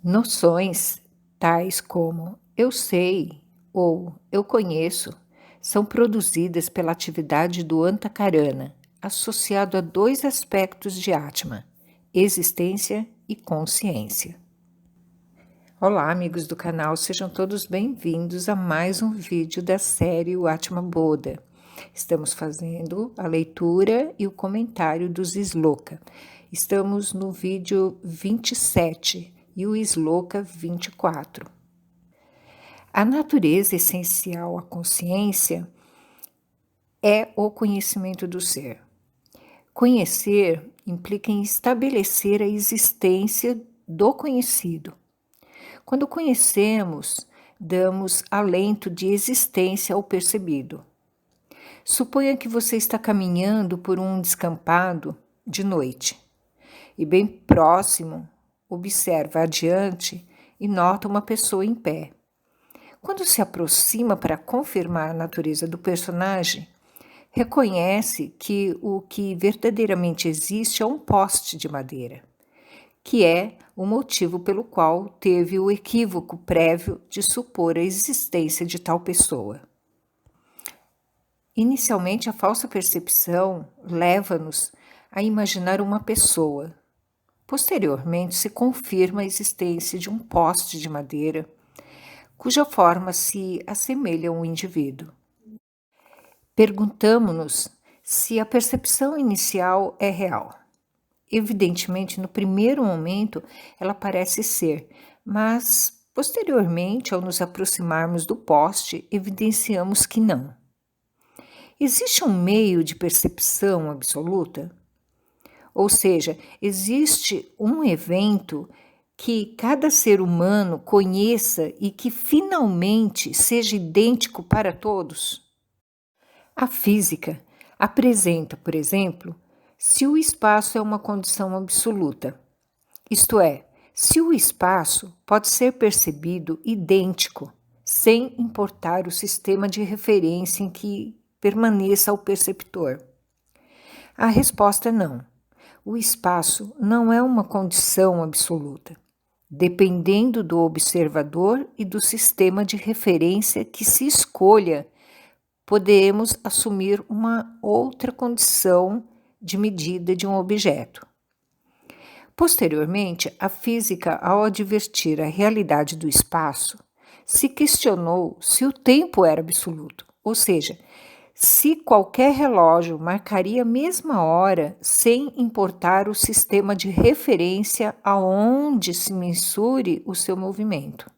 Noções tais como eu sei ou eu conheço são produzidas pela atividade do Antakarana, associado a dois aspectos de Atma: existência e consciência. Olá, amigos do canal, sejam todos bem-vindos a mais um vídeo da série O Atma Bodha. Estamos fazendo a leitura e o comentário dos Sloka. Estamos no vídeo 27 e o Sloka 24. A natureza essencial à consciência é o conhecimento do ser. Conhecer implica em estabelecer a existência do conhecido. Quando conhecemos, damos alento de existência ao percebido. Suponha que você está caminhando por um descampado de noite e, bem próximo, observa adiante e nota uma pessoa em pé. Quando se aproxima para confirmar a natureza do personagem, reconhece que o que verdadeiramente existe é um poste de madeira, que é o motivo pelo qual teve o equívoco prévio de supor a existência de tal pessoa. Inicialmente, a falsa percepção leva-nos a imaginar uma pessoa. Posteriormente, se confirma a existência de um poste de madeira, cuja forma se assemelha a um indivíduo. Perguntamo-nos se a percepção inicial é real. Evidentemente, no primeiro momento, ela parece ser, mas, posteriormente, ao nos aproximarmos do poste, evidenciamos que não. Existe um meio de percepção absoluta? Ou seja, existe um evento que cada ser humano conheça e que finalmente seja idêntico para todos? A física apresenta, por exemplo, se o espaço é uma condição absoluta, isto é, se o espaço pode ser percebido idêntico, sem importar o sistema de referência em que permaneça ao perceptor. A resposta é não. O espaço não é uma condição absoluta, dependendo do observador e do sistema de referência que se escolha. Podemos assumir uma outra condição de medida de um objeto. Posteriormente, a física, ao advertir a realidade do espaço, se questionou se o tempo era absoluto, ou seja, se qualquer relógio marcaria a mesma hora sem importar o sistema de referência aonde se mensure o seu movimento.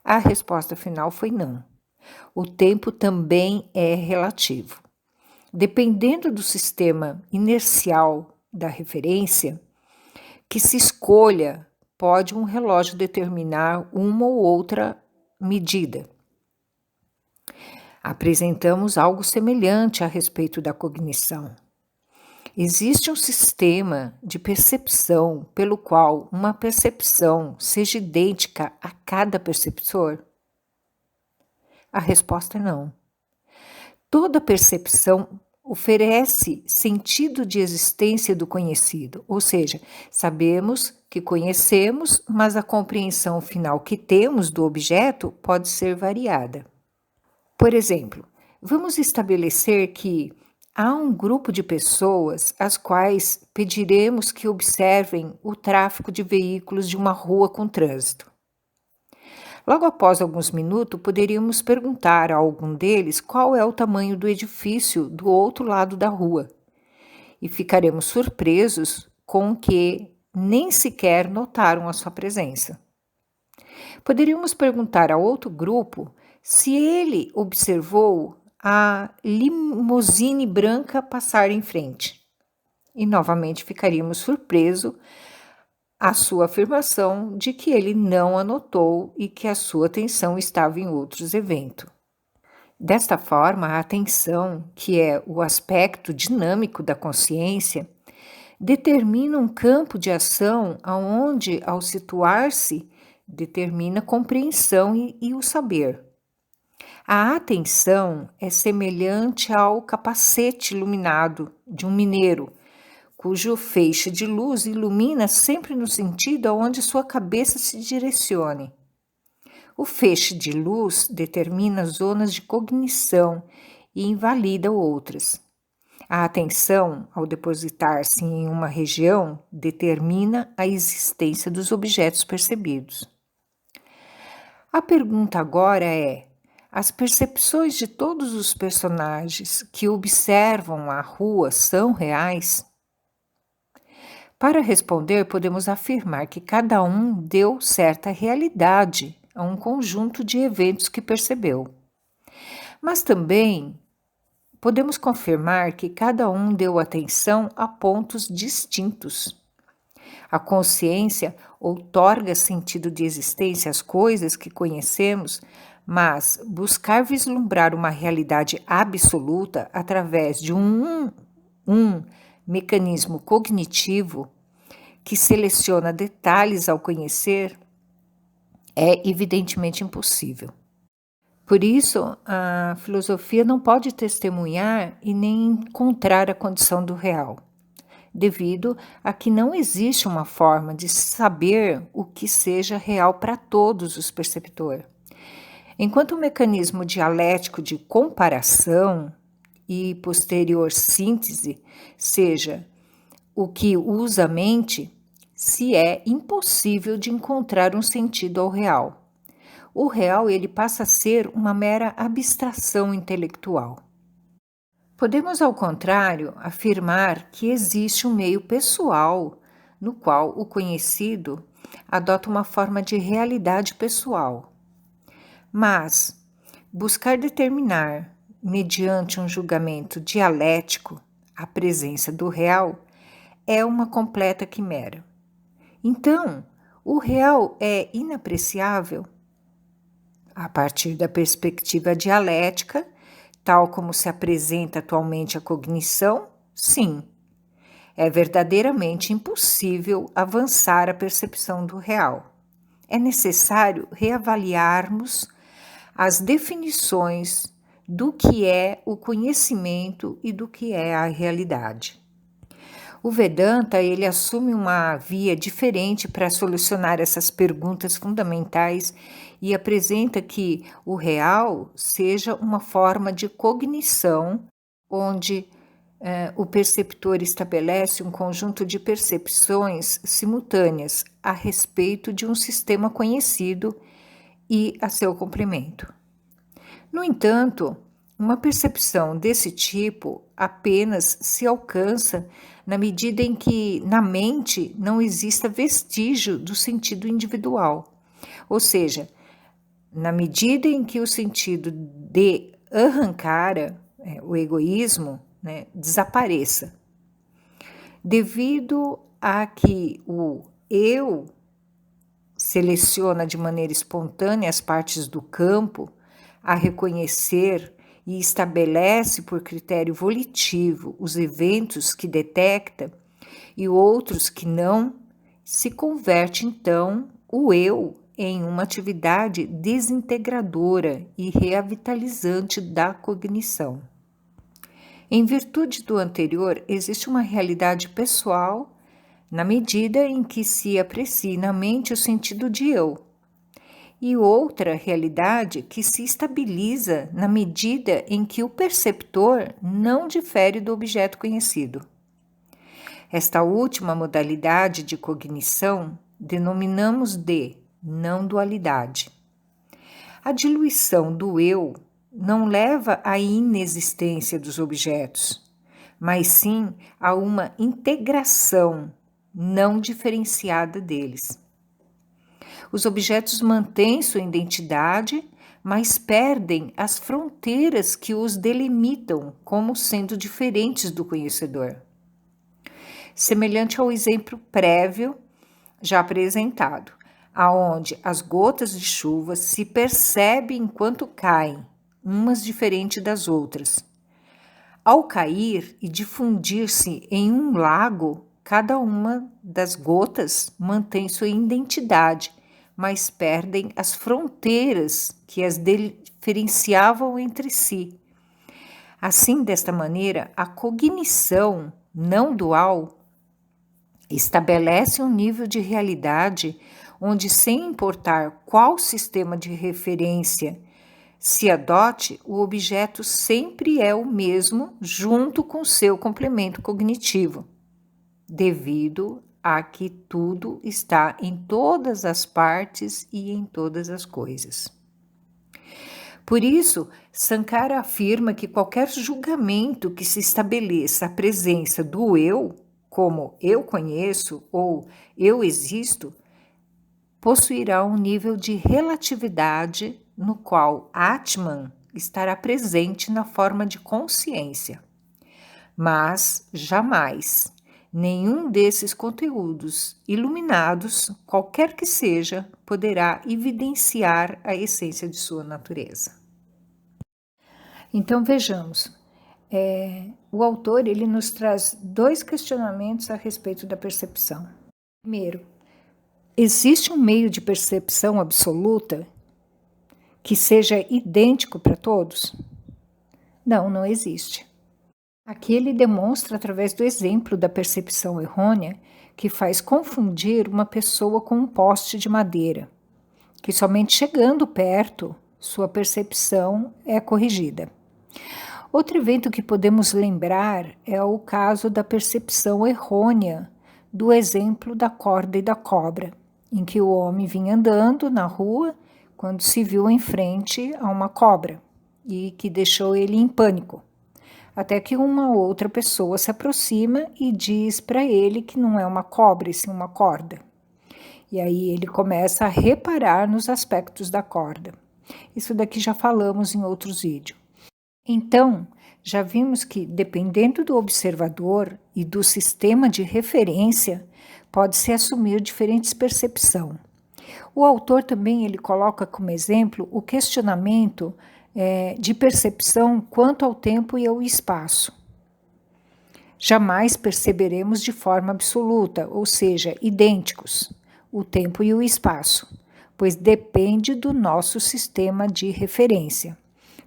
A resposta final foi não. O tempo também é relativo. Dependendo do sistema inercial da referência que se escolha, pode um relógio determinar uma ou outra medida. Apresentamos algo semelhante a respeito da cognição. Existe um sistema de percepção pelo qual uma percepção seja idêntica a cada perceptor? A resposta é não. Toda percepção oferece sentido de existência do conhecido, ou seja, sabemos que conhecemos, mas a compreensão final que temos do objeto pode ser variada. Por exemplo, vamos estabelecer que há um grupo de pessoas às quais pediremos que observem o tráfego de veículos de uma rua com trânsito. Logo após alguns minutos, poderíamos perguntar a algum deles qual é o tamanho do edifício do outro lado da rua. E ficaremos surpresos com que nem sequer notaram a sua presença. Poderíamos perguntar a outro grupo se ele observou a limusine branca passar em frente. E novamente ficaríamos surpresos a sua afirmação de que ele não a notou e que a sua atenção estava em outros eventos. Desta forma, a atenção, que é o aspecto dinâmico da consciência, determina um campo de ação aonde, ao situar-se, determina a compreensão e o saber. A atenção é semelhante ao capacete iluminado de um mineiro, cujo feixe de luz ilumina sempre no sentido aonde sua cabeça se direcione. O feixe de luz determina zonas de cognição e invalida outras. A atenção, ao depositar-se em uma região, determina a existência dos objetos percebidos. A pergunta agora é: as percepções de todos os personagens que observam a rua são reais? Para responder, podemos afirmar que cada um deu certa realidade a um conjunto de eventos que percebeu. Mas também podemos confirmar que cada um deu atenção a pontos distintos. A consciência outorga sentido de existência às coisas que conhecemos, mas buscar vislumbrar uma realidade absoluta através de um mecanismo cognitivo que seleciona detalhes ao conhecer é evidentemente impossível. Por isso, a filosofia não pode testemunhar e nem encontrar a condição do real, devido a que não existe uma forma de saber o que seja real para todos os perceptores. Enquanto o mecanismo dialético de comparação e posterior síntese seja o que usa a mente, se é impossível de encontrar um sentido ao real. O real ele passa a ser uma mera abstração intelectual. Podemos, ao contrário, afirmar que existe um meio pessoal no qual o conhecido adota uma forma de realidade pessoal. Mas buscar determinar, mediante um julgamento dialético, a presença do real é uma completa quimera. Então, o real é inapreciável? A partir da perspectiva dialética, tal como se apresenta atualmente a cognição, sim, é verdadeiramente impossível avançar a percepção do real. É necessário reavaliarmos as definições do que é o conhecimento e do que é a realidade. O Vedanta ele assume uma via diferente para solucionar essas perguntas fundamentais e apresenta que o real seja uma forma de cognição onde o perceptor estabelece um conjunto de percepções simultâneas a respeito de um sistema conhecido e a seu complemento. No entanto, uma percepção desse tipo apenas se alcança na medida em que na mente não exista vestígio do sentido individual, ou seja, na medida em que o sentido de ahankara, o egoísmo, desapareça, devido a que o eu seleciona de maneira espontânea as partes do campo a reconhecer e estabelece por critério volitivo os eventos que detecta e outros que não, se converte então o eu em uma atividade desintegradora e revitalizante da cognição. Em virtude do anterior, existe uma realidade pessoal na medida em que se aprecia na mente o sentido de eu, e outra realidade que se estabiliza na medida em que o perceptor não difere do objeto conhecido. Esta última modalidade de cognição denominamos de não-dualidade. A diluição do eu não leva à inexistência dos objetos, mas sim a uma integração não diferenciada deles. Os objetos mantêm sua identidade, mas perdem as fronteiras que os delimitam como sendo diferentes do conhecedor. Semelhante ao exemplo prévio já apresentado, aonde as gotas de chuva se percebem enquanto caem, umas diferentes das outras. Ao cair e difundir-se em um lago, cada uma das gotas mantém sua identidade, mas perdem as fronteiras que as diferenciavam entre si. Assim, desta maneira, a cognição não dual Estabelece um nível de realidade onde, sem importar qual sistema de referência se adote, o objeto sempre é o mesmo junto com seu complemento cognitivo, devido a que tudo está em todas as partes e em todas as coisas. Por isso, Sankara afirma que qualquer julgamento que se estabeleça a presença do eu, como eu conheço ou eu existo, possuirá um nível de relatividade no qual Atman estará presente na forma de consciência. Mas jamais nenhum desses conteúdos iluminados, qualquer que seja, poderá evidenciar a essência de sua natureza. Então vejamos, o autor ele nos traz 2 questionamentos a respeito da percepção. Primeiro, existe um meio de percepção absoluta que seja idêntico para todos? Não, não existe. Aqui ele demonstra através do exemplo da percepção errônea que faz confundir uma pessoa com um poste de madeira, que somente chegando perto, sua percepção é corrigida. Outro evento que podemos lembrar é o caso da percepção errônea do exemplo da corda e da cobra, em que o homem vinha andando na rua quando se viu em frente a uma cobra e que deixou ele em pânico, até que uma outra pessoa se aproxima e diz para ele que não é uma cobra, e sim uma corda. E aí ele começa a reparar nos aspectos da corda. Isso daqui já falamos em outros vídeos. Então, já vimos que, dependendo do observador e do sistema de referência, pode-se assumir diferentes percepções. O autor também ele coloca como exemplo o questionamento de percepção quanto ao tempo e ao espaço. Jamais perceberemos de forma absoluta, ou seja, idênticos, o tempo e o espaço, pois depende do nosso sistema de referência.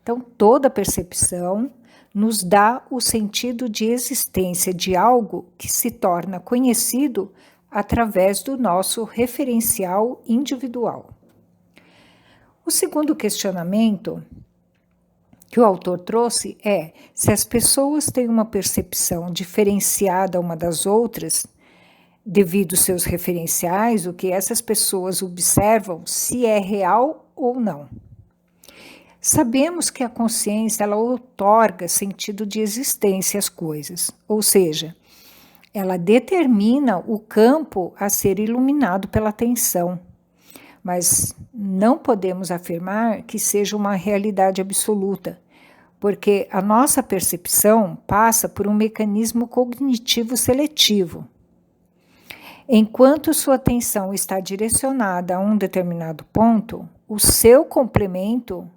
Então, toda percepção nos dá o sentido de existência de algo que se torna conhecido através do nosso referencial individual. O segundo questionamento que o autor trouxe é se as pessoas têm uma percepção diferenciada uma das outras, devido aos seus referenciais, o que essas pessoas observam, se é real ou não. Sabemos que a consciência ela outorga sentido de existência às coisas, ou seja, ela determina o campo a ser iluminado pela atenção, mas não podemos afirmar que seja uma realidade absoluta, porque a nossa percepção passa por um mecanismo cognitivo seletivo. Enquanto sua atenção está direcionada a um determinado ponto, o seu complemento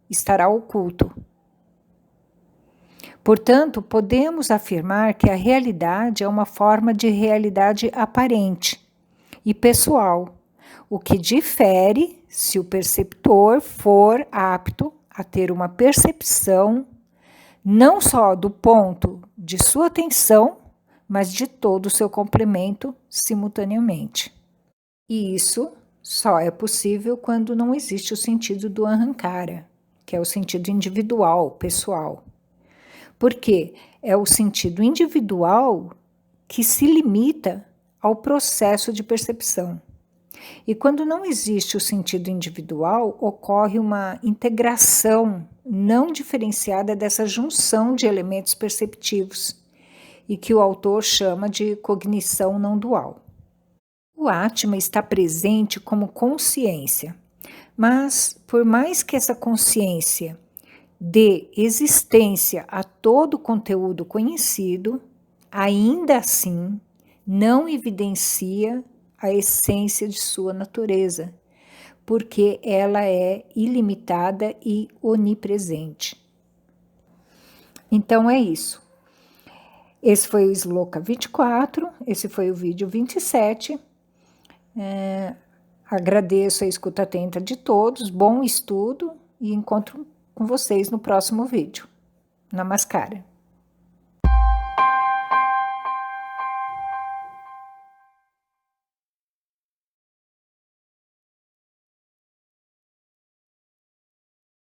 estará oculto. Portanto, podemos afirmar que a realidade é uma forma de realidade aparente e pessoal, o que difere se o perceptor for apto a ter uma percepção não só do ponto de sua atenção, mas de todo o seu complemento simultaneamente. E isso só é possível quando não existe o sentido do ahankara, que é o sentido individual, pessoal. Porque é o sentido individual que se limita ao processo de percepção. E quando não existe o sentido individual, ocorre uma integração não diferenciada dessa junção de elementos perceptivos, e que o autor chama de cognição não dual. O Atma está presente como consciência, mas por mais que essa consciência dê existência a todo o conteúdo conhecido, ainda assim não evidencia a essência de sua natureza, porque ela é ilimitada e onipresente. Então é isso. Esse foi o Sloka 24, esse foi o vídeo 27. Agradeço a escuta atenta de todos, bom estudo e encontro com vocês no próximo vídeo. Namaskara.